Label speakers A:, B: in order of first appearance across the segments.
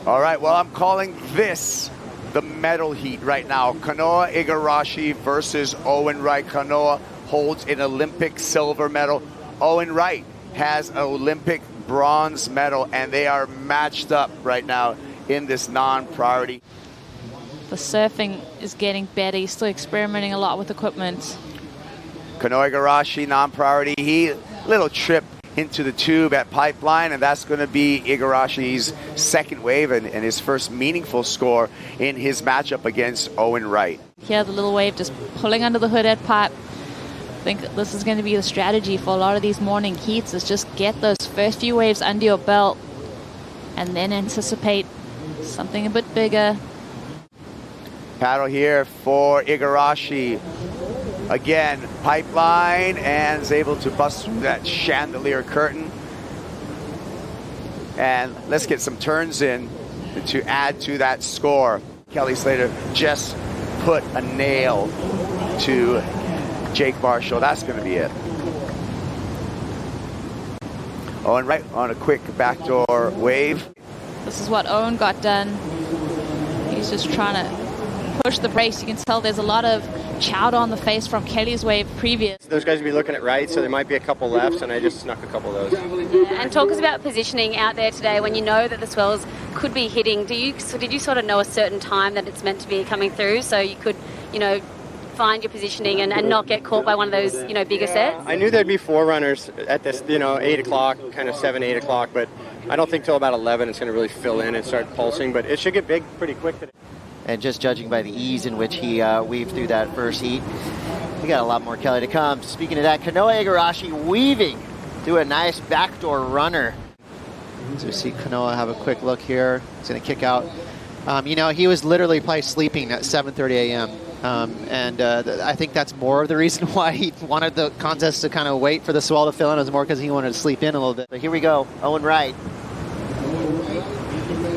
A: All right, well, I'm calling this the medal heat right now. K.Igarashi versus Owen Wright. Kanoa holds an Olympic silver medal. Owen Wright has an Olympic bronze medal, and they are matched up right now in this non-priority.
B: The surfing is getting better. He's still experimenting a lot with equipment.
A: K.Igarashi, non-priority. He little trip into the tube at pipeline, and that's going to be Igarashi's second wave and his first meaningful score in his matchup against Owen Wright.
B: Here, the little wave just pulling under the hood at pipe. I think this is going to be the strategy for a lot of these morning heats, is just get those first few waves under your belt and then anticipate something a bit bigger.
A: Paddle here for Igarashi. Again, pipeline, and is able to bust through that chandelier curtain. And let's get some turns in to add to that score. Kelly Slater just put a nail to Jake Marshall. That's going to be it. Owen Wright on a quick backdoor wave.
B: This is what Owen got done. He's just trying to push the brace. You can tell there's a lot of chowder on the face from Kelly's wave previous.
C: Those guys will be looking at Wright, so there might be a couple left, and I just snuck a couple of those.
D: Yeah, and talk us about positioning out there today when you know that the swells could be hitting. Did you sort of know a certain time that it's meant to be coming through, so you could, find your positioning and not get caught by one of those, bigger sets?
C: I knew there'd be forerunners at this, 8 o'clock, kind of 7, 8 o'clock, but I don't think till about 11 it's going to really fill in and start pulsing, but it should get big pretty quick today.
E: And just judging by the ease in which he weaved through that first heat, we got a lot more Kelly to come. Speaking of that, K.Igarashi weaving through a nice backdoor runner. So we see Kanoa have a quick look here. He's going to kick out. He was literally probably sleeping at 7:30 a.m. I think that's more of the reason why he wanted the contest to kind of wait for the swell to fill in. It was more because he wanted to sleep in a little bit. But here we go, Owen Wright.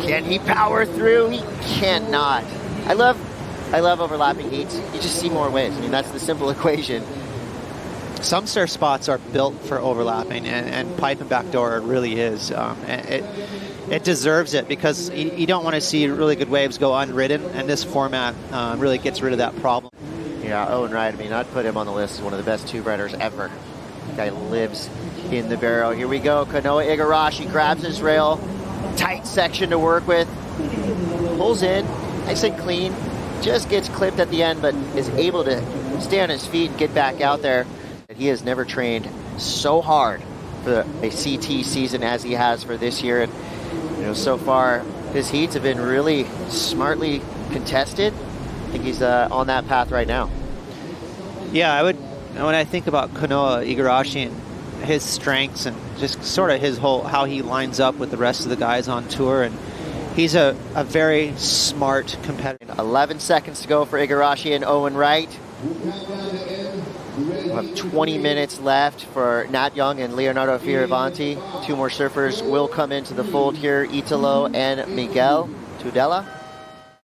E: Can he power through? He cannot. I love overlapping heats. You just see more waves. I mean, that's the simple equation. Some surf spots are built for overlapping, and pipe and backdoor really is. It deserves it, because you don't want to see really good waves go unridden, and this format really gets rid of that problem. Yeah, Owen Wright, I'd put him on the list as one of the best tube riders ever. The guy lives in the barrel. Here we go. K.Igarashi grabs his rail. Tight section to work with. Pulls in, nice and clean. Just gets clipped at the end, but is able to stay on his feet and get back out there. He has never trained so hard for a CT season as he has for this year. And so far, his heats have been really smartly contested. I think he's on that path right now.
F: Yeah, when I think about K.Igarashi and his strengths and just sort of his whole, how he lines up with the rest of the guys on tour, and he's a very smart competitor.
E: 11 seconds to go for Igarashi and Owen Wright. We have 20 minutes left for Nat Young and Leonardo Fioravanti. Two more surfers will come into the fold here, Italo and Miguel Tudela.